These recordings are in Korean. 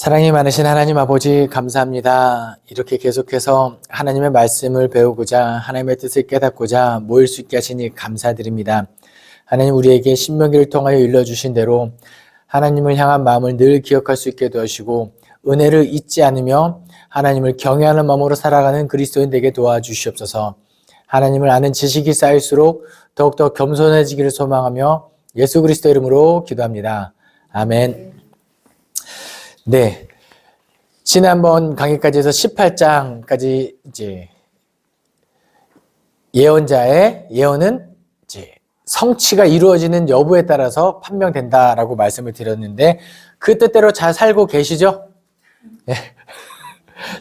사랑이 많으신 하나님 아버지 감사합니다. 이렇게 계속해서 하나님의 말씀을 배우고자 하나님의 뜻을 깨닫고자 모일 수 있게 하시니 감사드립니다. 하나님 우리에게 신명기를 통하여 일러주신 대로 하나님을 향한 마음을 늘 기억할 수 있게 도와주시고 은혜를 잊지 않으며 하나님을 경외하는 마음으로 살아가는 그리스도인 되게 도와주시옵소서. 하나님을 아는 지식이 쌓일수록 더욱더 겸손해지기를 소망하며 예수 그리스도 이름으로 기도합니다. 아멘. 네. 지난번 강의까지 해서 18장까지 이제 예언자의 예언은 이제 성취가 이루어지는 여부에 따라서 판명된다라고 말씀을 드렸는데 그 뜻대로 잘 살고 계시죠? 네.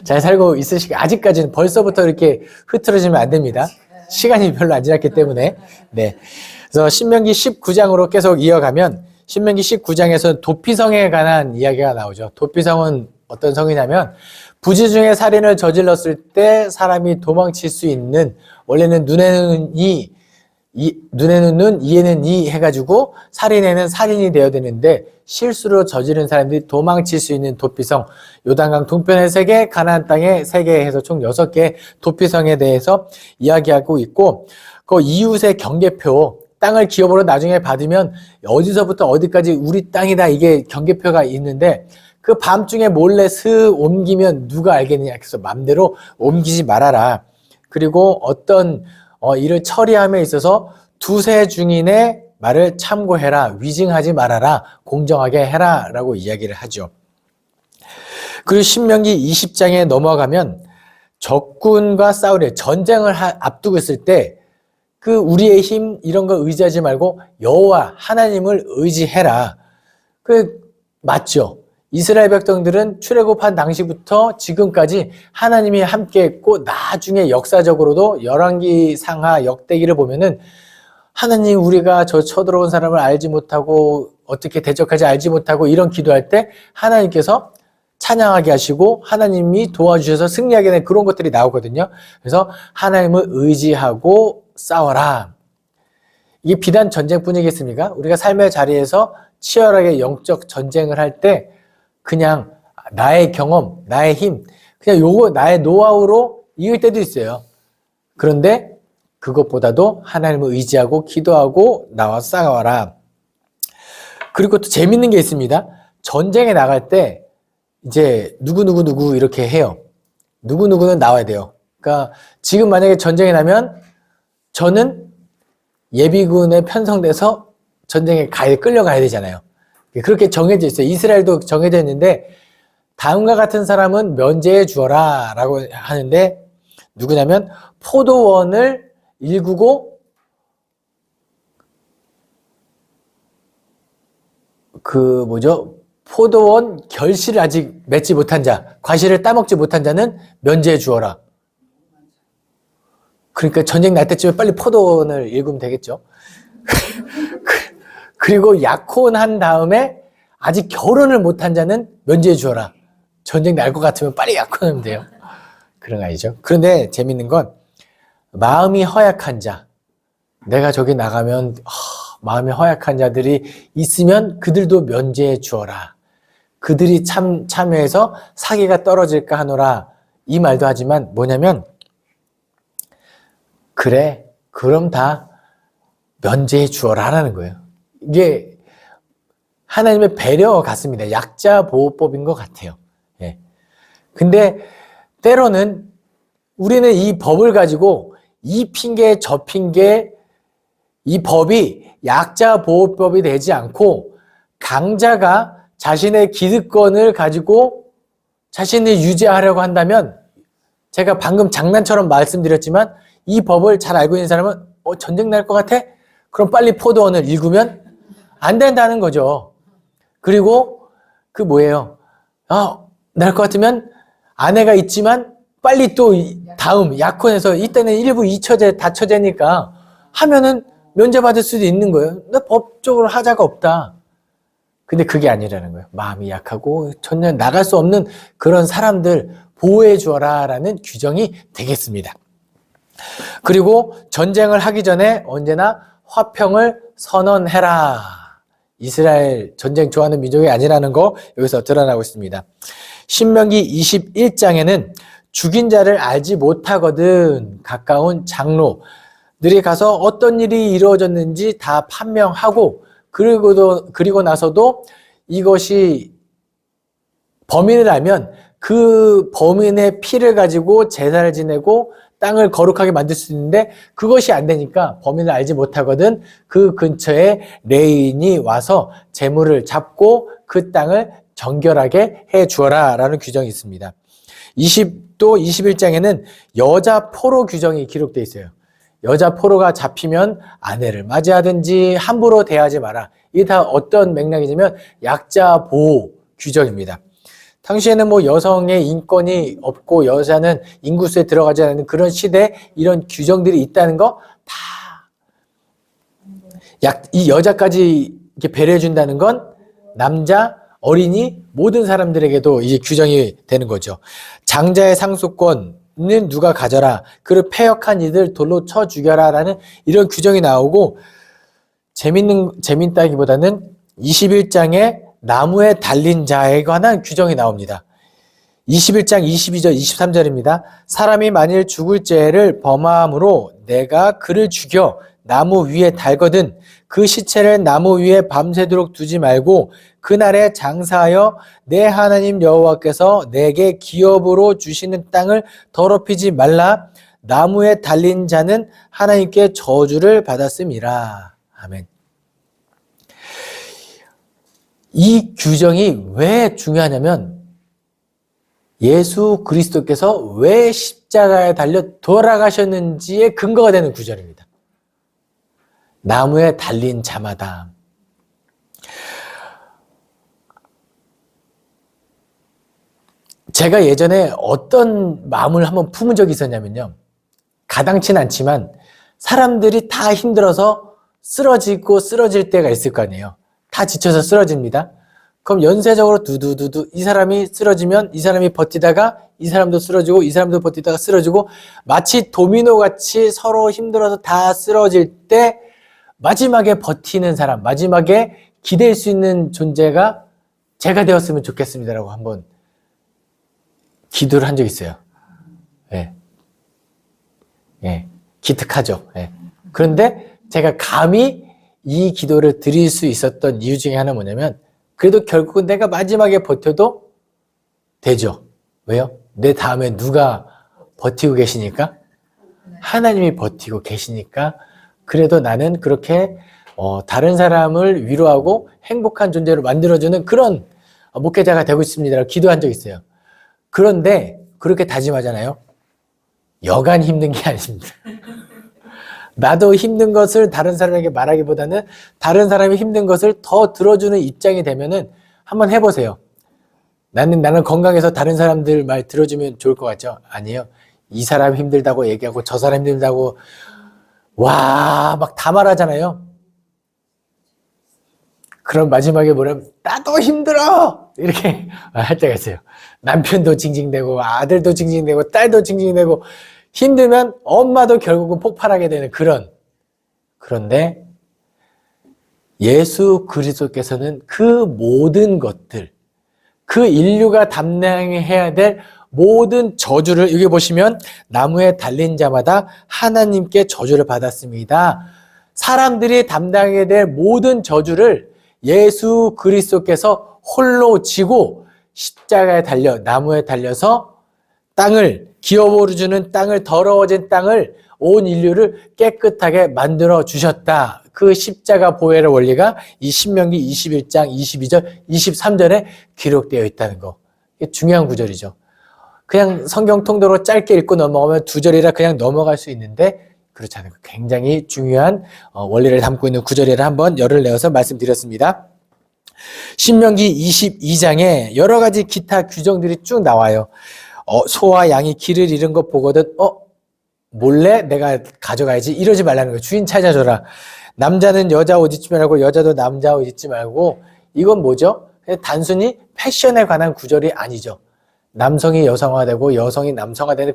잘 살고 있으시고 아직까지는 벌써부터 이렇게 흐트러지면 안 됩니다. 시간이 별로 안 지났기 때문에. 네. 그래서 신명기 19장으로 계속 이어가면 신명기 19장에서 도피성에 관한 이야기가 나오죠. 도피성은 어떤 성이냐면 부지 중에 살인을 저질렀을 때 사람이 도망칠 수 있는, 원래는 눈에는 눈, 이에는 이 해가지고 살인에는 살인이 되어야 되는데 실수로 저지른 사람들이 도망칠 수 있는 도피성, 요단강 동편에 3개, 가나안 땅에 3개 해서 총 6개 도피성에 대해서 이야기하고 있고, 그 이웃의 경계표, 땅을 기업으로 나중에 받으면 어디서부터 어디까지 우리 땅이다, 이게 경계표가 있는데 그 밤중에 몰래 슥 옮기면 누가 알겠느냐. 그래서 맘대로 옮기지 말아라. 그리고 어떤 일을 처리함에 있어서 두세 중인의 말을 참고해라. 위증하지 말아라. 공정하게 해라. 라고 이야기를 하죠. 그리고 신명기 20장에 넘어가면 적군과 싸우려 전쟁을 앞두고 있을 때 그 우리의 힘 이런 거 의지하지 말고 여호와 하나님을 의지해라. 그 맞죠? 이스라엘 백성들은 출애굽한 당시부터 지금까지 하나님이 함께했고 나중에 역사적으로도 열왕기 상하 역대기를 보면은 하나님 우리가 저 쳐들어온 사람을 알지 못하고 어떻게 대적하지 알지 못하고 이런 기도할 때 하나님께서 찬양하게 하시고 하나님이 도와주셔서 승리하게 된 그런 것들이 나오거든요. 그래서 하나님을 의지하고 싸워라. 이게 비단 전쟁뿐이겠습니까? 우리가 삶의 자리에서 치열하게 영적 전쟁을 할 때 그냥 나의 경험, 나의 힘, 그냥 요거 나의 노하우로 이길 때도 있어요. 그런데 그것보다도 하나님을 의지하고 기도하고 나와 싸워라. 그리고 또 재밌는 게 있습니다. 전쟁에 나갈 때 이제 누구 이렇게 해요. 누구는 나와야 돼요. 그러니까 지금 만약에 전쟁이 나면 저는 예비군에 편성돼서 전쟁에 끌려가야 되잖아요. 그렇게 정해져 있어요. 이스라엘도 정해져 있는데 다음과 같은 사람은 면제해 주어라 라고 하는데 누구냐면 포도원을 일구고 포도원 결실을 아직 맺지 못한 자, 과실을 따먹지 못한 자는 면제해 주어라. 그러니까 전쟁 날 때쯤에 빨리 포도원을 일구면 되겠죠. 그리고 약혼한 다음에 아직 결혼을 못한 자는 면제해 주어라. 전쟁 날 것 같으면 빨리 약혼하면 돼요. 그런 거 아니죠. 그런데 재밌는 건 마음이 허약한 자, 내가 저기 나가면 마음이 허약한 자들이 있으면 그들도 면제해 주어라. 그들이 참여해서 사기가 떨어질까 하노라. 이 말도 하지만 뭐냐면 그래, 그럼 다 면제해 주어라 라는 거예요. 이게 하나님의 배려 같습니다. 약자 보호법인 것 같아요. 예. 근데 때로는 우리는 이 법을 가지고 이 핑계 저 핑계, 이 법이 약자 보호법이 되지 않고 강자가 자신의 기득권을 가지고 자신을 유지하려고 한다면, 제가 방금 장난처럼 말씀드렸지만 이 법을 잘 알고 있는 사람은 전쟁 날 것 같아? 그럼 빨리 포도원을 일구면 안 된다는 거죠. 그리고 날 것 같으면 아내가 있지만 빨리 또 다음 약혼해서 이때는 1부 2처제 다처제니까 하면은 면제받을 수도 있는 거예요. 나 법적으로 하자가 없다. 근데 그게 아니라는 거예요. 마음이 약하고 전혀 나갈 수 없는 그런 사람들 보호해 주어라 라는 규정이 되겠습니다. 그리고 전쟁을 하기 전에 언제나 화평을 선언해라. 이스라엘 전쟁 좋아하는 민족이 아니라는 거 여기서 드러나고 있습니다. 신명기 21장에는 죽인 자를 알지 못하거든 가까운 장로들이 가서 어떤 일이 이루어졌는지 다 판명하고 그리고 나서도 이것이 범인을 알면 그 범인의 피를 가지고 제사를 지내고 땅을 거룩하게 만들 수 있는데 그것이 안 되니까 범인을 알지 못하거든 그 근처에 레인이 와서 제물을 잡고 그 땅을 정결하게 해 주어라 라는 규정이 있습니다. 21장에는 여자 포로 규정이 기록되어 있어요. 여자 포로가 잡히면 아내를 맞이하든지 함부로 대하지 마라. 이게 다 어떤 맥락이냐면 약자 보호 규정입니다. 당시에는 뭐 여성의 인권이 없고 여자는 인구수에 들어가지 않는 그런 시대에 이런 규정들이 있다는 거 다 이 여자까지 이렇게 배려해 준다는 건 남자, 어린이 모든 사람들에게도 이제 규정이 되는 거죠. 장자의 상속권은 누가 가져라. 그를 패역한 이들 돌로 쳐 죽여라 라는 이런 규정이 나오고 재밌다기보다는 21장에 나무에 달린 자에 관한 규정이 나옵니다. 21장 22절 23절입니다. 사람이 만일 죽을 죄를 범함으로 내가 그를 죽여 나무 위에 달거든 그 시체를 나무 위에 밤새도록 두지 말고 그날에 장사하여 내 하나님 여호와께서 내게 기업으로 주시는 땅을 더럽히지 말라. 나무에 달린 자는 하나님께 저주를 받았음이라. 아멘. 이 규정이 왜 중요하냐면 예수 그리스도께서 왜 십자가에 달려 돌아가셨는지의 근거가 되는 구절입니다. 나무에 달린 자마다. 제가 예전에 어떤 마음을 한번 품은 적이 있었냐면요. 가당치는 않지만 사람들이 다 힘들어서 쓰러질 때가 있을 거 아니에요. 다 지쳐서 쓰러집니다. 그럼 연쇄적으로 두두두두 이 사람이 쓰러지면 이 사람이 버티다가 이 사람도 쓰러지고 이 사람도 버티다가 쓰러지고 마치 도미노같이 서로 힘들어서 다 쓰러질 때 마지막에 버티는 사람, 마지막에 기댈 수 있는 존재가 제가 되었으면 좋겠습니다라고 한번 기도를 한 적이 있어요. 예. 예. 기특하죠. 예. 그런데 제가 감히 이 기도를 드릴 수 있었던 이유 중에 하나는 뭐냐면 그래도 결국은 내가 마지막에 버텨도 되죠. 왜요? 내 다음에 누가 버티고 계시니까? 하나님이 버티고 계시니까 그래도 나는 그렇게 다른 사람을 위로하고 행복한 존재로 만들어주는 그런 목회자가 되고 싶습니다라고 기도한 적이 있어요. 그런데 그렇게 다짐하잖아요. 여간 힘든 게 아닙니다. 나도 힘든 것을 다른 사람에게 말하기보다는 다른 사람이 힘든 것을 더 들어주는 입장이 되면은 한번 해보세요. 나는 건강해서 다른 사람들 말 들어주면 좋을 것 같죠? 아니에요. 이 사람 힘들다고 얘기하고 저 사람 힘들다고 와 막 다 말하잖아요. 그럼 마지막에 뭐냐면 나도 힘들어 이렇게 할 때가 있어요. 남편도 징징대고 아들도 징징대고 딸도 징징대고 힘들면 엄마도 결국은 폭발하게 되는 그런데 예수 그리스도께서는 그 모든 것들, 그 인류가 담당해야 될 모든 저주를 여기 보시면 나무에 달린 자마다 하나님께 저주를 받았습니다. 사람들이 담당해야 될 모든 저주를 예수 그리스도께서 홀로 지고 십자가에 달려 나무에 달려서 땅을 기업으로 주는 땅을 더러워진 땅을 온 인류를 깨끗하게 만들어 주셨다. 그 십자가 보혈의 원리가 이 신명기 21장 22절 23절에 기록되어 있다는 거. 이게 중요한 구절이죠. 그냥 성경 통도로 짧게 읽고 넘어가면 두 절이라 그냥 넘어갈 수 있는데 그렇지 않아요. 굉장히 중요한 원리를 담고 있는 구절이라 한번 열을 내어서 말씀드렸습니다. 신명기 22장에 여러 가지 기타 규정들이 쭉 나와요. 소와 양이 길을 잃은 거 보거든 몰래 내가 가져가야지 이러지 말라는 거예요. 주인 찾아줘라. 남자는 여자 옷 입지 말고 여자도 남자 옷 입지 말고 이건 뭐죠? 단순히 패션에 관한 구절이 아니죠. 남성이 여성화되고 여성이 남성화되는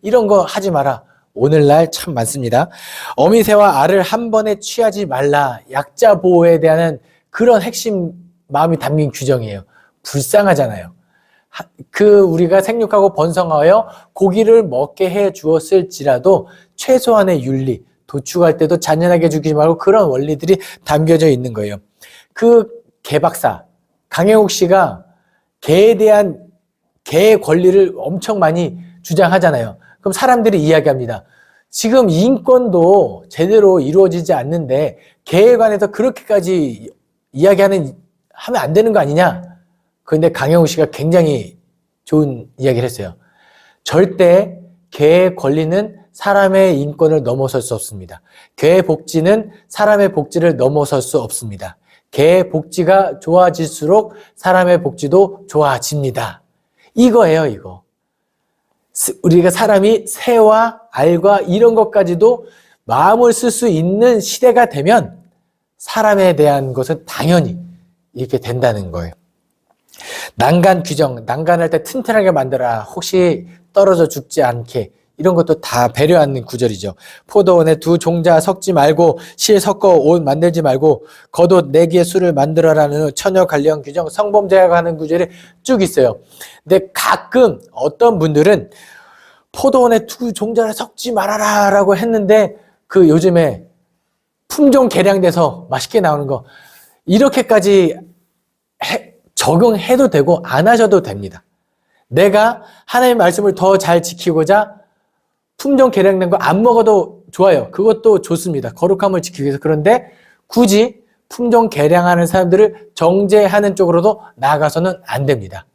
이런 거 하지 마라. 오늘날 참 많습니다. 어미새와 알을 한 번에 취하지 말라. 약자 보호에 대한 그런 핵심 마음이 담긴 규정이에요. 불쌍하잖아요. 우리가 생육하고 번성하여 고기를 먹게 해 주었을지라도 최소한의 윤리, 도축할 때도 잔인하게 죽이지 말고 그런 원리들이 담겨져 있는 거예요. 그 개박사, 강영욱 씨가 개의 권리를 엄청 많이 주장하잖아요. 그럼 사람들이 이야기합니다. 지금 인권도 제대로 이루어지지 않는데 개에 관해서 그렇게까지 하면 안 되는 거 아니냐? 그런데 강영욱 씨가 굉장히 좋은 이야기를 했어요. 절대 개의 권리는 사람의 인권을 넘어설 수 없습니다. 개의 복지는 사람의 복지를 넘어설 수 없습니다. 개의 복지가 좋아질수록 사람의 복지도 좋아집니다. 이거예요, 이거. 우리가 사람이 새와 알과 이런 것까지도 마음을 쓸 수 있는 시대가 되면 사람에 대한 것은 당연히 이렇게 된다는 거예요. 난간 규정, 난간할 때 튼튼하게 만들어라. 혹시 떨어져 죽지 않게. 이런 것도 다 배려하는 구절이죠. 포도원에 두 종자 섞지 말고 실 섞어 옷 만들지 말고 겉옷 4개의 술을 만들어라는 처녀 관련 규정, 성범죄에 관한 구절이 쭉 있어요. 근데 가끔 어떤 분들은 포도원에 두 종자를 섞지 말아라 라고 했는데 그 요즘에 품종 개량돼서 맛있게 나오는 거 이렇게까지 적용해도 되고 안 하셔도 됩니다. 내가 하나님의 말씀을 더 잘 지키고자 품종 개량된 거 안 먹어도 좋아요. 그것도 좋습니다. 거룩함을 지키기 위해서. 그런데 굳이 품종 개량하는 사람들을 정죄하는 쪽으로도 나아가서는 안 됩니다.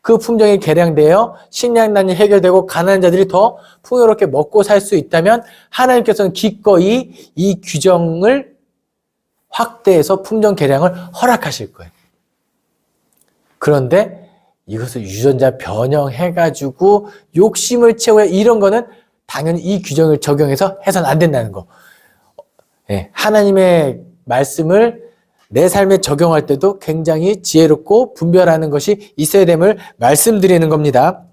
그 품종이 개량되어 식량난이 해결되고 가난한 자들이 더 풍요롭게 먹고 살 수 있다면 하나님께서는 기꺼이 이 규정을 확대해서 품종 개량을 허락하실 거예요. 그런데 이것을 유전자 변형해가지고 욕심을 채워야 이런 거는 당연히 이 규정을 적용해서 해서는 안 된다는 거. 네, 하나님의 말씀을 내 삶에 적용할 때도 굉장히 지혜롭고 분별하는 것이 있어야 됨을 말씀드리는 겁니다.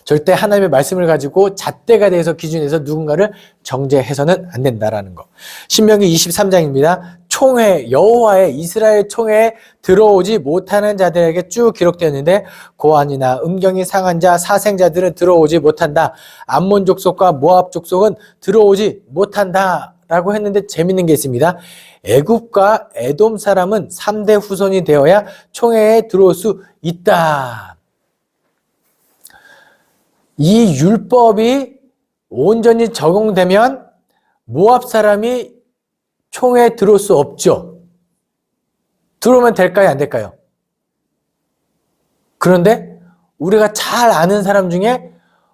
절대 하나님의 말씀을 가지고 잣대가 돼서 기준에서 누군가를 정죄해서는 안 된다라는 거. 신명기 23장입니다. 총회, 여호와의 이스라엘 총회에 들어오지 못하는 자들에게 쭉 기록되었는데 고환이나 음경이 상한 자, 사생자들은 들어오지 못한다. 암몬 족속과 모압 족속은 들어오지 못한다. 라고 했는데 재밌는 게 있습니다. 애굽과 에돔 사람은 3대 후손이 되어야 총회에 들어올 수 있다. 이 율법이 온전히 적용되면 모압 사람이 총회에 들어올 수 없죠. 들어오면 될까요? 안 될까요? 그런데 우리가 잘 아는 사람 중에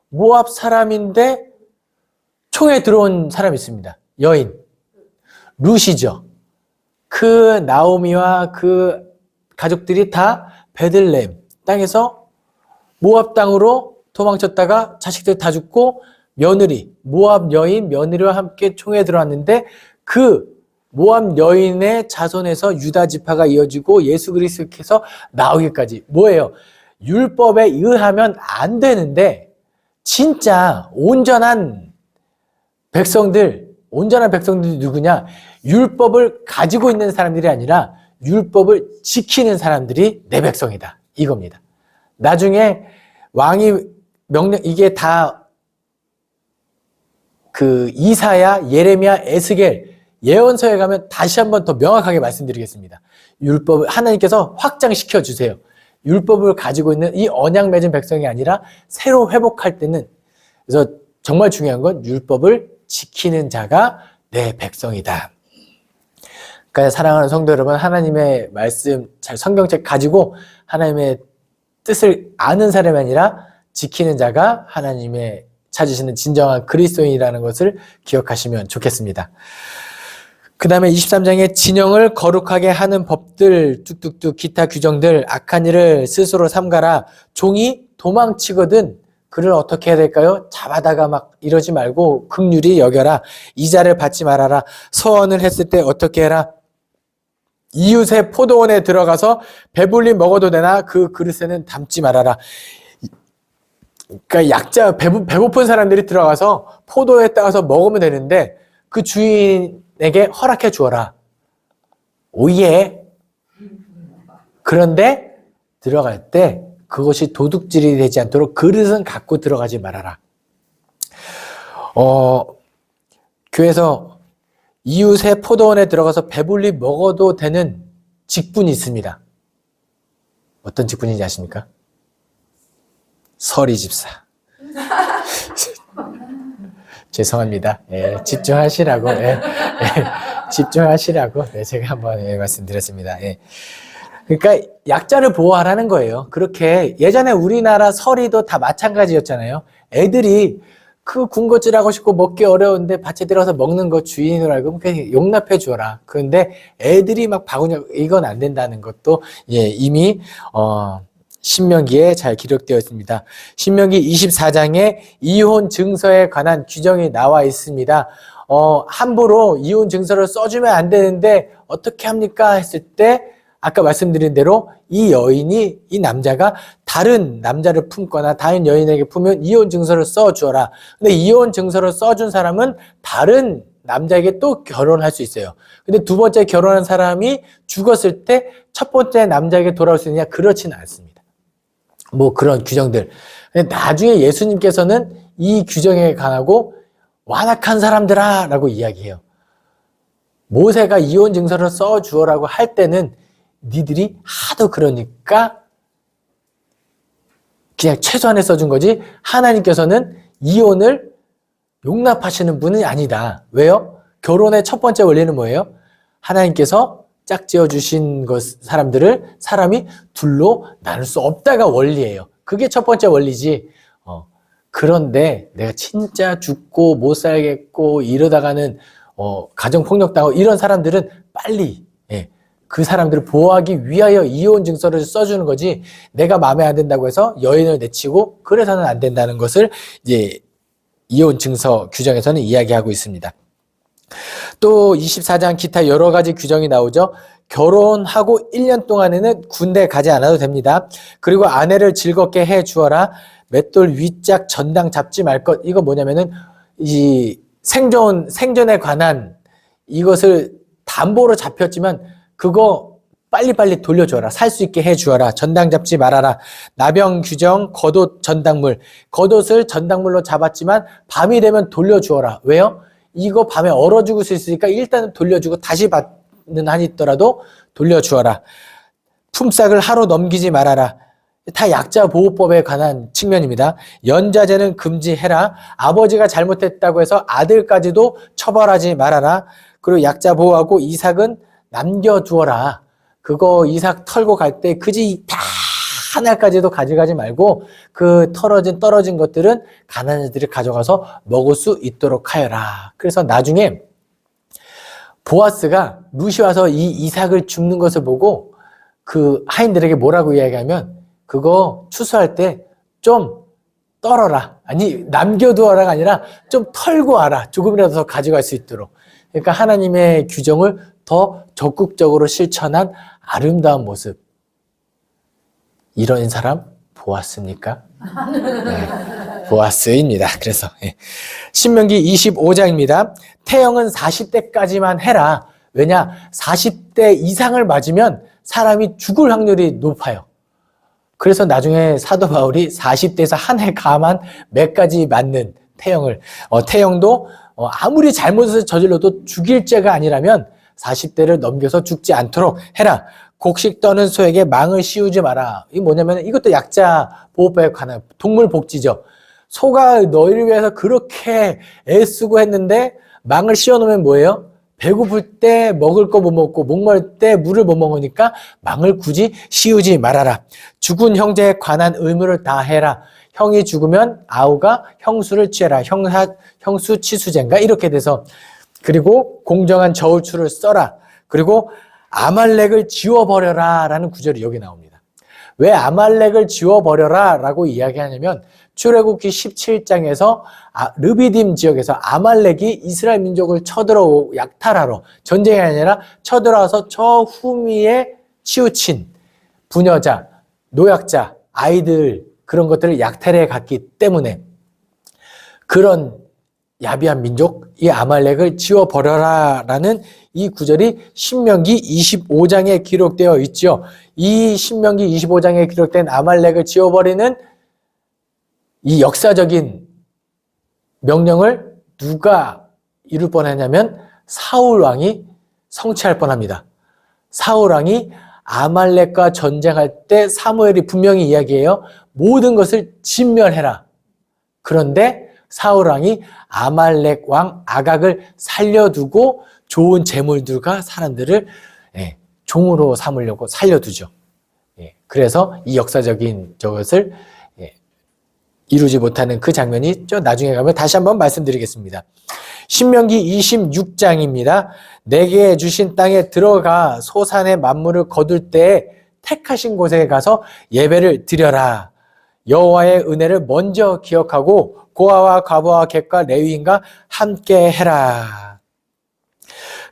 모압 사람인데 총회에 들어온 사람이 있습니다. 여인 룻이죠. 그 나오미와 그 가족들이 다 베들레헴 땅에서 모압 땅으로 도망쳤다가 자식들 다 죽고 며느리, 모압 여인 며느리와 함께 총회에 들어왔는데 그 모압 여인의 자손에서 유다 지파가 이어지고 예수 그리스도께서 나오기까지. 뭐예요? 율법에 의하면 안 되는데 진짜 온전한 백성들이 누구냐? 율법을 가지고 있는 사람들이 아니라 율법을 지키는 사람들이 내 백성이다. 이겁니다. 나중에 왕이 명령, 이게 다 그 이사야, 예레미야, 에스겔 예언서에 가면 다시 한번 더 명확하게 말씀드리겠습니다. 율법을 하나님께서 확장시켜 주세요. 율법을 가지고 있는 이 언약 맺은 백성이 아니라 새로 회복할 때는, 그래서 정말 중요한 건 율법을 지키는 자가 내 백성이다. 그러니까 사랑하는 성도 여러분, 하나님의 말씀 잘 성경책 가지고 하나님의 뜻을 아는 사람이 아니라 지키는 자가 하나님의 찾으시는 진정한 그리스도인이라는 것을 기억하시면 좋겠습니다. 그 다음에 23장에 진영을 거룩하게 하는 법들, 뚝뚝뚝 기타 규정들, 악한 일을 스스로 삼가라. 종이 도망치거든 그를 어떻게 해야 될까요? 잡아다가 막 이러지 말고 긍휼히 여겨라. 이자를 받지 말아라. 서원을 했을 때 어떻게 해라? 이웃의 포도원에 들어가서 배불리 먹어도 되나 그 그릇에는 담지 말아라. 그러니까 약자, 배고픈 사람들이 들어가서 포도에 따가서 먹으면 되는데 그 주인에게 허락해 주어라. 오예, 그런데 들어갈 때 그것이 도둑질이 되지 않도록 그릇은 갖고 들어가지 말아라. 교회에서 이웃의 포도원에 들어가서 배불리 먹어도 되는 직분이 있습니다. 어떤 직분인지 아십니까? 서리 집사. 죄송합니다. 예, 집중하시라고. 집중하시라고. 제가 한번 말씀드렸습니다. 그러니까 약자를 보호하라는 거예요. 그렇게 예전에 우리나라 서리도 다 마찬가지였잖아요. 애들이 그 군것질 하고 싶고 먹기 어려운데 밭에 들어가서 먹는 거 주인으로 알고 그냥 용납해 주어라. 그런데 애들이 막 바구니 이건 안 된다는 것도 이미 신명기에 잘 기록되어 있습니다. 신명기 24장에 이혼 증서에 관한 규정이 나와 있습니다. 함부로 이혼 증서를 써주면 안 되는데 어떻게 합니까? 했을 때 아까 말씀드린 대로 이 여인이 이 남자가 다른 남자를 품거나 다른 여인에게 품으면 이혼 증서를 써주어라. 근데 이혼 증서를 써준 사람은 다른 남자에게 또 결혼할 수 있어요. 근데 두 번째 결혼한 사람이 죽었을 때 첫 번째 남자에게 돌아올 수 있느냐? 그렇지는 않습니다. 뭐 그런 규정들. 근데 나중에 예수님께서는 이 규정에 관하고 완악한 사람들아 라고 이야기해요. 모세가 이혼 증서를 써주어라고 할 때는 니들이 하도 그러니까 그냥 최소한에 써준 거지 하나님께서는 이혼을 용납하시는 분은 아니다. 왜요? 결혼의 첫 번째 원리는 뭐예요? 하나님께서 짝지어 주신 사람들을 사람이 둘로 나눌 수 없다가 원리예요. 그게 첫 번째 원리지. 그런데 내가 진짜 죽고 못 살겠고 이러다가는 가정폭력당하고 이런 사람들은 빨리 그 사람들을 보호하기 위하여 이혼 증서를 써주는 거지 내가 마음에 안 든다고 해서 여인을 내치고 그래서는 안 된다는 것을 이제 이혼 증서 규정에서는 이야기하고 있습니다. 또 24장 기타 여러 가지 규정이 나오죠. 결혼하고 1년 동안에는 군대 가지 않아도 됩니다. 그리고 아내를 즐겁게 해 주어라. 맷돌 윗짝 전당 잡지 말 것. 이거 뭐냐면은 이 생존에 관한 이것을 담보로 잡혔지만 그거 빨리빨리 돌려줘라. 살 수 있게 해주어라. 전당 잡지 말아라. 나병 규정, 겉옷 전당물. 겉옷을 전당물로 잡았지만 밤이 되면 돌려주어라. 왜요? 이거 밤에 얼어 죽을 수 있으니까 일단은 돌려주고 다시 받는 한이 있더라도 돌려주어라. 품삯을 하루 넘기지 말아라. 다 약자 보호법에 관한 측면입니다. 연좌제는 금지해라. 아버지가 잘못했다고 해서 아들까지도 처벌하지 말아라. 그리고 약자 보호하고 이삭은 남겨두어라. 그거 이삭 털고 갈 때 그지 다 하나까지도 가져가지 말고 그 떨어진 것들은 가난한 자들이 가져가서 먹을 수 있도록 하여라. 그래서 나중에 보아스가 룻이 와서 이 이삭을 줍는 것을 보고 그 하인들에게 뭐라고 이야기하면 그거 추수할 때 좀 떨어라. 아니 남겨두어라가 아니라 좀 털고 와라. 조금이라도 더 가져갈 수 있도록. 그러니까 하나님의 규정을 더 적극적으로 실천한 아름다운 모습. 이런 사람 보았습니까? 네, 보았습니다. 그래서 신명기 25장입니다. 태형은 40대까지만 해라. 왜냐? 40대 이상을 맞으면 사람이 죽을 확률이 높아요. 그래서 나중에 사도 바울이 40대에서 한 해 감한 몇 가지 맞는 태형을 태형도 아무리 잘못을 저질러도 죽일 죄가 아니라면 40대를 넘겨서 죽지 않도록 해라. 곡식 떠는 소에게 망을 씌우지 마라. 이게 뭐냐면 이것도 약자 보호법에 관한 동물 복지죠. 소가 너희를 위해서 그렇게 애쓰고 했는데 망을 씌워놓으면 뭐예요? 배고플 때 먹을 거 못 먹고 목마를 때 물을 못 먹으니까 망을 굳이 씌우지 말아라. 죽은 형제에 관한 의무를 다 해라. 형이 죽으면 아우가 형수를 취해라. 형수 치수제인가 이렇게 돼서 그리고 공정한 저울추를 써라. 그리고 아말렉을 지워버려라 라는 구절이 여기 나옵니다. 왜 아말렉을 지워버려라 라고 이야기하냐면 출애굽기 17장에서 르비딤 지역에서 아말렉이 이스라엘 민족을 약탈하러 전쟁이 아니라 쳐들어와서 저 후미에 치우친 부녀자, 노약자, 아이들 그런 것들을 약탈해 갔기 때문에 그런 야비한 민족, 이 아말렉을 지워버려라 라는 이 구절이 신명기 25장에 기록되어 있죠. 이 신명기 25장에 기록된 아말렉을 지워버리는 이 역사적인 명령을 누가 이룰 뻔했냐면 사울 왕이 성취할 뻔합니다. 사울 왕이 아말렉과 전쟁할 때 사무엘이 분명히 이야기해요. 모든 것을 진멸해라. 그런데 사울 왕이 아말렉 왕 아각을 살려두고 좋은 재물들과 사람들을 종으로 삼으려고 살려두죠. 그래서 이 역사적인 저것을 이루지 못하는 그 장면이 저 나중에 가면 다시 한번 말씀드리겠습니다. 신명기 26장입니다. 내게 주신 땅에 들어가 소산의 만물을 거둘 때에 택하신 곳에 가서 예배를 드려라. 여호와의 은혜를 먼저 기억하고 고아와 과부와 객과 레위인과 함께 해라.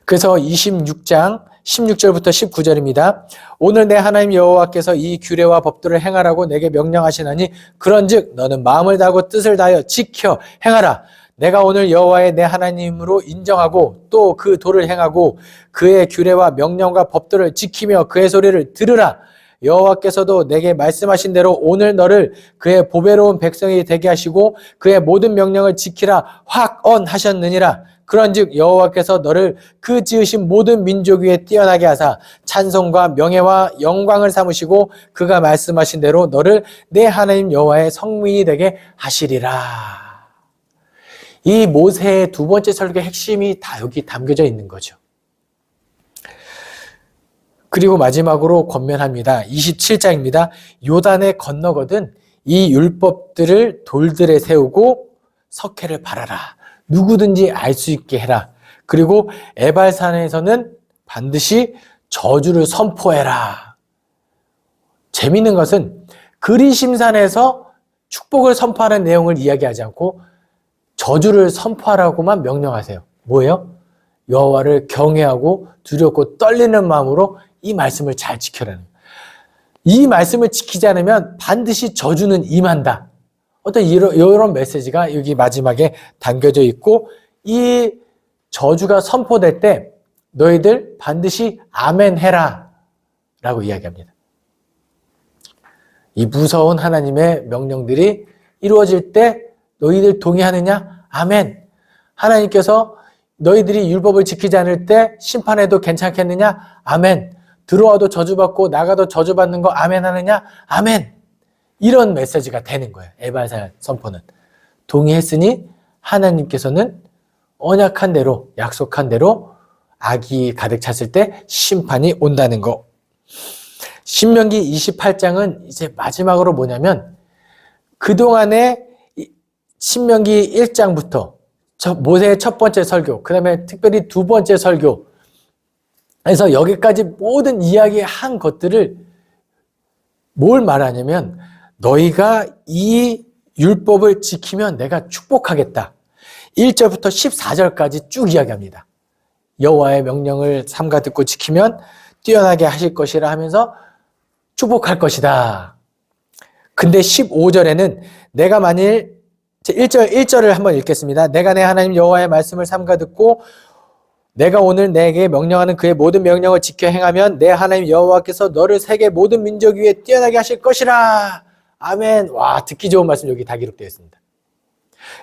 그래서 26장 16절부터 19절입니다. 오늘 내 하나님 여호와께서 이 규례와 법도를 행하라고 내게 명령하시나니 그런즉 너는 마음을 다하고 뜻을 다하여 지켜 행하라. 내가 오늘 여호와의 내 하나님으로 인정하고 또 그 도를 행하고 그의 규례와 명령과 법도를 지키며 그의 소리를 들으라. 여호와께서도 내게 말씀하신 대로 오늘 너를 그의 보배로운 백성이 되게 하시고 그의 모든 명령을 지키라 확언하셨느니라. 그런즉 여호와께서 너를 그 지으신 모든 민족 위에 뛰어나게 하사 찬송과 명예와 영광을 삼으시고 그가 말씀하신 대로 너를 내 하나님 여호와의 성민이 되게 하시리라. 이 모세의 두 번째 설교의 핵심이 다 여기 담겨져 있는 거죠. 그리고 마지막으로 권면합니다. 27장입니다. 요단에 건너거든 이 율법들을 돌들에 세우고 석회를 바라라. 누구든지 알 수 있게 해라. 그리고 에발산에서는 반드시 저주를 선포해라. 재미있는 것은 그리심산에서 축복을 선포하는 내용을 이야기하지 않고 저주를 선포하라고만 명령하세요. 뭐예요? 여호와를 경외하고 두렵고 떨리는 마음으로 이 말씀을 잘 지켜라는 거예요. 이 말씀을 지키지 않으면 반드시 저주는 임한다. 어떤 이런 메시지가 여기 마지막에 담겨져 있고 이 저주가 선포될 때 너희들 반드시 아멘 해라 라고 이야기합니다. 이 무서운 하나님의 명령들이 이루어질 때 너희들 동의하느냐? 아멘. 하나님께서 너희들이 율법을 지키지 않을 때 심판해도 괜찮겠느냐? 아멘. 들어와도 저주받고 나가도 저주받는 거 아멘 하느냐? 아멘. 이런 메시지가 되는 거예요. 에발산 선포는. 동의했으니 하나님께서는 언약한 대로 약속한 대로 악이 가득 찼을 때 심판이 온다는 거. 신명기 28장은 이제 마지막으로 뭐냐면 그동안에 신명기 1장부터 모세의 첫 번째 설교, 그 다음에 특별히 두 번째 설교 에서 여기까지 모든 이야기한 것들을 뭘 말하냐면 너희가 이 율법을 지키면 내가 축복하겠다. 1절부터 14절까지 쭉 이야기합니다. 여호와의 명령을 삼가 듣고 지키면 뛰어나게 하실 것이라 하면서 축복할 것이다. 근데 15절에는 내가 만일 1절을 한번 읽겠습니다. 내가 내 하나님 여호와의 말씀을 삼가 듣고 내가 오늘 내게 명령하는 그의 모든 명령을 지켜 행하면 내 하나님 여호와께서 너를 세계 모든 민족 위에 뛰어나게 하실 것이라. 아멘. 와, 듣기 좋은 말씀 여기 다 기록되어 있습니다.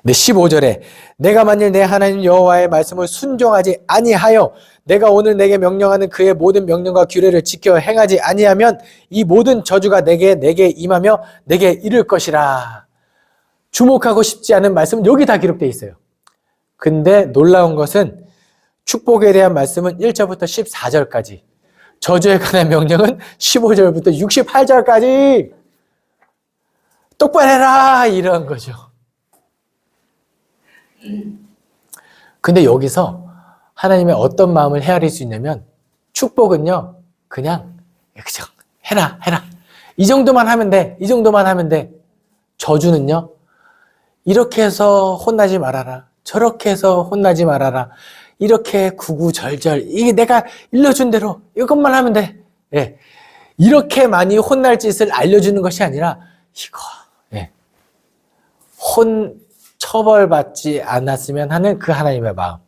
근데 15절에 내가 만일 내 하나님 여호와의 말씀을 순종하지 아니하여 내가 오늘 내게 명령하는 그의 모든 명령과 규례를 지켜 행하지 아니하면 이 모든 저주가 내게 임하며 내게 이를 것이라. 주목하고 싶지 않은 말씀은 여기 다 기록되어 있어요. 근데 놀라운 것은 축복에 대한 말씀은 1절부터 14절까지, 저주에 관한 명령은 15절부터 68절까지 똑바로 해라 이런 거죠. 근데 여기서 하나님의 어떤 마음을 헤아릴 수 있냐면 축복은요 그냥 그죠 해라 이 정도만 하면 돼, 이 정도만 하면 돼. 저주는요 이렇게 해서 혼나지 말아라, 저렇게 해서 혼나지 말아라, 이렇게 구구절절 이게 내가 일러준 대로 이것만 하면 돼. 예. 이렇게 많이 혼날 짓을 알려주는 것이 아니라 이거 처벌받지 않았으면 하는 그 하나님의 마음,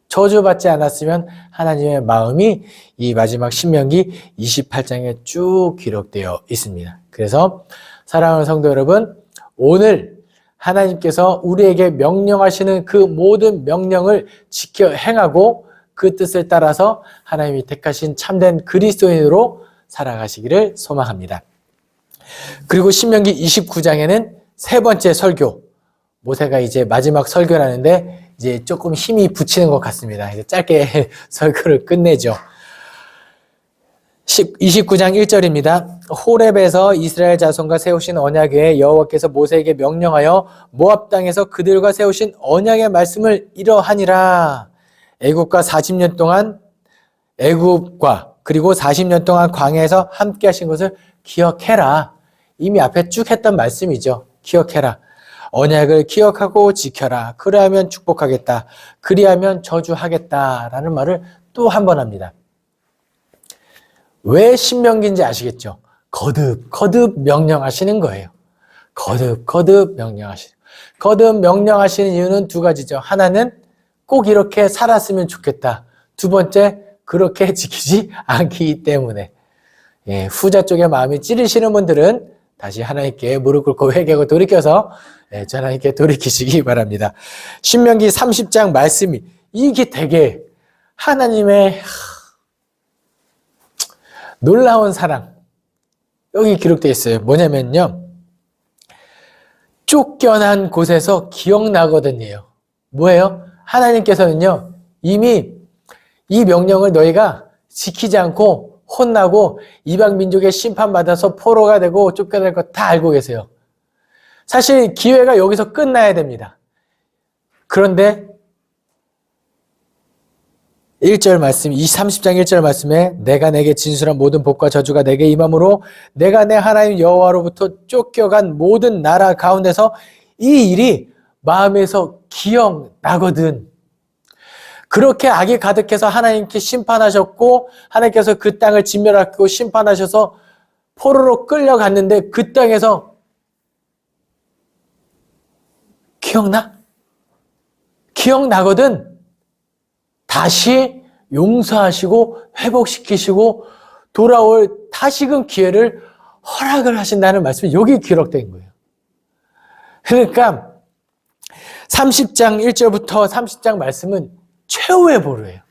저주받지 않았으면 하나님의 마음이 이 마지막 신명기 28장에 쭉 기록되어 있습니다. 그래서 사랑하는 성도 여러분, 오늘 하나님께서 우리에게 명령하시는 그 모든 명령을 지켜 행하고 그 뜻을 따라서 하나님이 택하신 참된 그리스도인으로 살아가시기를 소망합니다. 그리고 신명기 29장에는 세 번째 설교, 모세가 이제 마지막 설교를 하는데 이제 조금 힘이 붙이는 것 같습니다. 이제 짧게 설교를 끝내죠. 29장 1절입니다. 호렙에서 이스라엘 자손과 세우신 언약에 여호와께서 모세에게 명령하여 모압 땅에서 그들과 세우신 언약의 말씀을 이러하니라. 애굽과 40년 동안 애굽과 그리고 40년 동안 광야에서 함께 하신 것을 기억해라. 이미 앞에 쭉 했던 말씀이죠. 기억해라. 언약을 기억하고 지켜라. 그리하면 축복하겠다. 그리하면 저주하겠다라는 말을 또 한 번 합니다. 왜 신명기인지 아시겠죠? 거듭 명령하시는 거예요. 거듭 명령하시는. 거듭 명령하시는 이유는 두 가지죠. 하나는 꼭 이렇게 살았으면 좋겠다. 두 번째, 그렇게 지키지 않기 때문에. 예, 후자 쪽에 마음이 찌르시는 분들은 다시 하나님께 무릎 꿇고 회개하고 돌이켜서 하나님께 돌이키시기 바랍니다. 신명기 30장 말씀이 이게 되게 하나님의 놀라운 사랑 여기 기록되어 있어요. 뭐냐면요, 쫓겨난 곳에서 기억나거든요. 뭐예요? 하나님께서는요 이미 이 명령을 너희가 지키지 않고 혼나고 이방 민족의 심판받아서 포로가 되고 쫓겨날 것 다 알고 계세요. 사실 기회가 여기서 끝나야 됩니다. 그런데 1절 말씀, 이 30장 1절 말씀에 내가 내게 진술한 모든 복과 저주가 내게 임함으로 내가 내 하나님 여호와로부터 쫓겨간 모든 나라 가운데서 이 일이 마음에서 기억나거든. 그렇게 악이 가득해서 하나님께 심판하셨고 하나님께서 그 땅을 진멸하고 심판하셔서 포로로 끌려갔는데 그 땅에서 기억나? 기억나거든. 다시 용서하시고 회복시키시고 돌아올 다시금 기회를 허락을 하신다는 말씀이 여기 기록된 거예요. 그러니까 30장 1절부터 30장 말씀은 최후의 보루예요.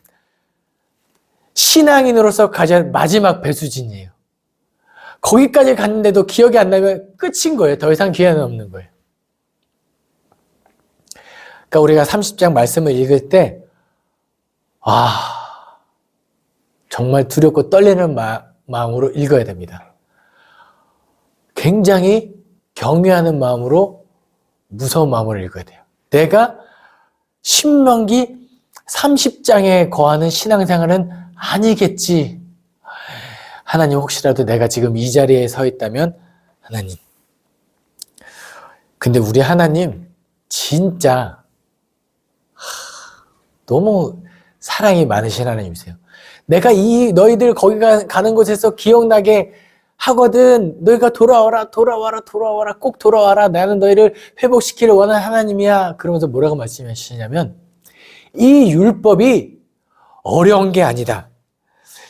신앙인으로서 가장 마지막 배수진이에요. 거기까지 갔는데도 기억이 안 나면 끝인 거예요. 더 이상 기회는 없는 거예요. 그러니까 우리가 30장 말씀을 읽을 때 정말 두렵고 떨리는 마음으로 읽어야 됩니다. 굉장히 경외하는 마음으로 무서운 마음으로 읽어야 돼요. 내가 신명기 30장에 거하는 신앙생활은 아니겠지. 하나님, 혹시라도 내가 지금 이 자리에 서 있다면 하나님. 근데 우리 하나님 진짜 너무 사랑이 많으신 하나님이세요. 내가 너희들 거기 가는 곳에서 기억나게 하거든. 너희가 돌아와라 꼭 돌아와라. 나는 너희를 회복시키를 원하는 하나님이야. 그러면서 뭐라고 말씀하시냐면 이 율법이 어려운 게 아니다.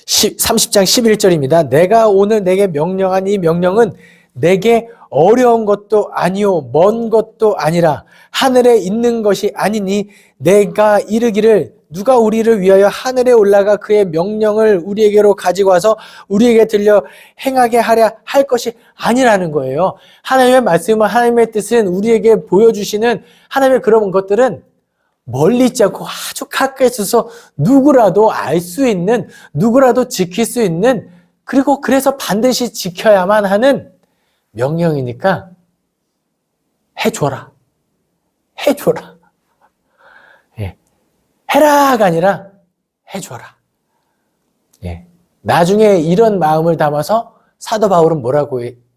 30장 11절입니다. 내가 오늘 내게 명령한 이 명령은 내게 어려운 것도 아니요 먼 것도 아니라 하늘에 있는 것이 아니니 내가 이르기를 누가 우리를 위하여 하늘에 올라가 그의 명령을 우리에게로 가지고 와서 우리에게 들려 행하게 하랴 할 것이 아니라는 거예요. 하나님의 말씀은, 하나님의 뜻은, 우리에게 보여주시는 하나님의 그런 것들은 멀리 있지 않고 아주 가까이 있어서 누구라도 알 수 있는, 누구라도 지킬 수 있는, 그리고 그래서 반드시 지켜야만 하는 명령이니까 해줘라. 예. 해라가 아니라 해줘라. 예. 나중에 이런 마음을 담아서 사도 바울은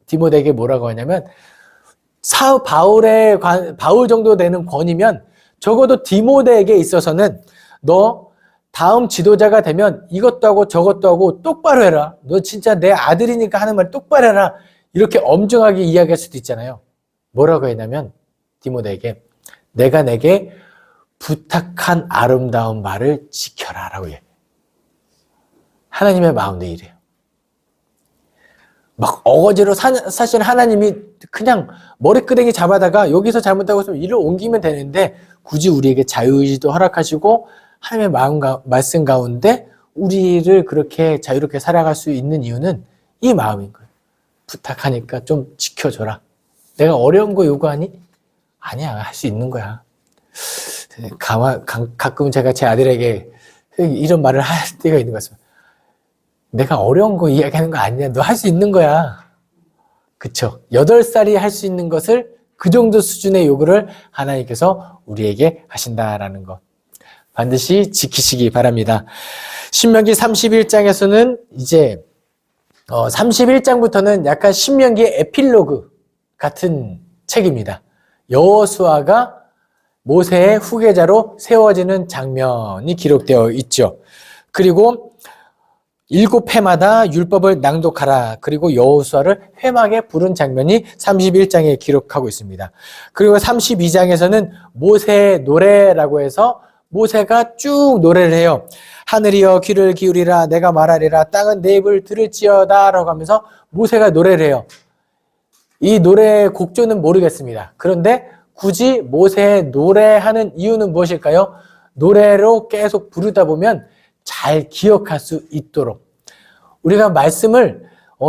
디모데에게 뭐라고 하냐면, 바울 정도 되는 권위면 적어도 디모데에게 있어서는 너 다음 지도자가 되면 이것도 하고 저것도 하고 똑바로 해라. 너 진짜 내 아들이니까 하는 말 똑바로 해라. 이렇게 엄중하게 이야기할 수도 있잖아요. 뭐라고 했냐면 디모데에게 내가 내게 부탁한 아름다운 말을 지켜라 라고 해요. 하나님의 마음도 이래요. 막 어거지로 사실 하나님이 그냥 머리끄댕이 잡아다가 여기서 잘못하고 있으면 일을 옮기면 되는데 굳이 우리에게 자유의지도 허락하시고 하나님의 말씀 가운데 우리를 그렇게 자유롭게 살아갈 수 있는 이유는 이 마음인 거예요. 부탁하니까 좀 지켜줘라. 내가 어려운 거 요구하니? 아니야, 할 수 있는 거야. 가끔 제가 제 아들에게 이런 말을 할 때가 있는 것 같습니다. 내가 어려운 거 이야기하는 거 아니야. 너 할 수 있는 거야. 그쵸? 8살이 할 수 있는 것을 그 정도 수준의 요구를 하나님께서 우리에게 하신다라는 것. 반드시 지키시기 바랍니다. 신명기 31장에서는 이제 31장부터는 약간 신명기의 에필로그 같은 책입니다. 여호수아가 모세의 후계자로 세워지는 장면이 기록되어 있죠. 그리고 7회마다 율법을 낭독하라. 그리고 여호수아를 회막에 부른 장면이 31장에 기록하고 있습니다. 그리고 32장에서는 모세의 노래라고 해서 모세가 쭉 노래를 해요. 하늘이여 귀를 기울이라 내가 말하리라 땅은 내 입을 들을지어다 라고 하면서 모세가 노래를 해요. 이 노래의 곡조는 모르겠습니다. 그런데 굳이 모세의 노래하는 이유는 무엇일까요? 노래로 계속 부르다 보면 잘 기억할 수 있도록. 우리가 말씀을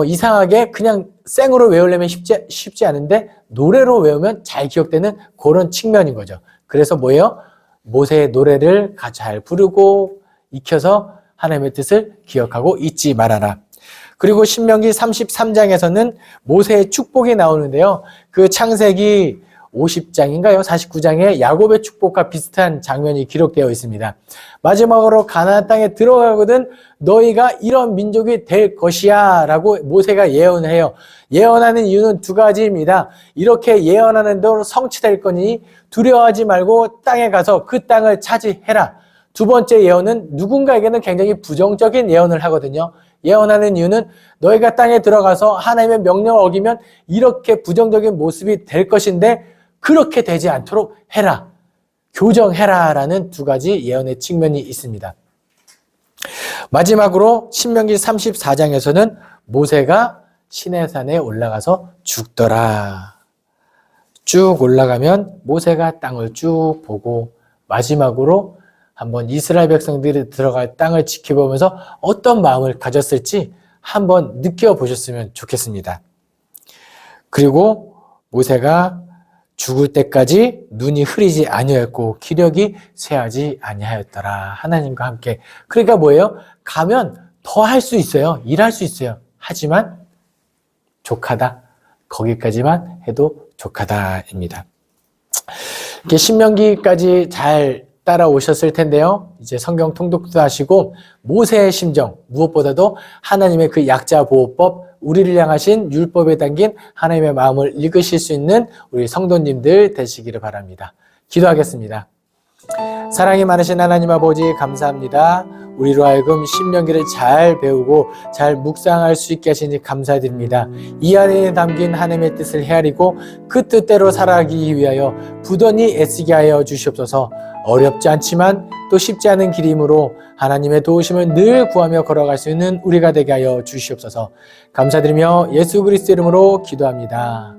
이상하게 그냥 생으로 외우려면 쉽지 않은데 노래로 외우면 잘 기억되는 그런 측면인 거죠. 그래서 뭐예요? 모세의 노래를 잘 부르고 익혀서 하나님의 뜻을 기억하고 잊지 말아라. 그리고 신명기 33장에서는 모세의 축복이 나오는데요. 그 창세기 50장인가요? 49장에 야곱의 축복과 비슷한 장면이 기록되어 있습니다. 마지막으로 가나안 땅에 들어가거든 너희가 이런 민족이 될 것이야 라고 모세가 예언을 해요. 예언하는 이유는 2가지입니다. 이렇게 예언하는 대로 성취될 거니 두려워하지 말고 땅에 가서 그 땅을 차지해라. 2번째 예언은 누군가에게는 굉장히 부정적인 예언을 하거든요. 예언하는 이유는 너희가 땅에 들어가서 하나님의 명령을 어기면 이렇게 부정적인 모습이 될 것인데 그렇게 되지 않도록 해라. 교정해라 라는 2가지 예언의 측면이 있습니다. 마지막으로 신명기 34장에서는 모세가 시내산에 올라가서 죽더라. 쭉 올라가면 모세가 땅을 쭉 보고 마지막으로 한번 이스라엘 백성들이 들어갈 땅을 지켜보면서 어떤 마음을 가졌을지 한번 느껴보셨으면 좋겠습니다. 그리고 모세가 죽을 때까지 눈이 흐리지 아니하였고 기력이 쇠하지 아니하였더라. 하나님과 함께. 그러니까 뭐예요? 가면 더 할 수 있어요. 일할 수 있어요. 하지만 족하다. 거기까지만 해도 족하다입니다. 이렇게 신명기까지 잘 따라오셨을 텐데요. 이제 성경 통독도 하시고 모세의 심정, 무엇보다도 하나님의 그 약자보호법, 우리를 향하신 율법에 담긴 하나님의 마음을 읽으실 수 있는 우리 성도님들 되시기를 바랍니다. 기도하겠습니다. 사랑이 많으신 하나님 아버지 감사합니다. 우리로 하여금 신명기를 잘 배우고 잘 묵상할 수 있게 하시니 감사드립니다. 이 안에 담긴 하나님의 뜻을 헤아리고 그 뜻대로 살아가기 위하여 부단히 애쓰게 하여 주시옵소서. 어렵지 않지만 또 쉽지 않은 길이므로 하나님의 도우심을 늘 구하며 걸어갈 수 있는 우리가 되게 하여 주시옵소서. 감사드리며 예수 그리스도 이름으로 기도합니다.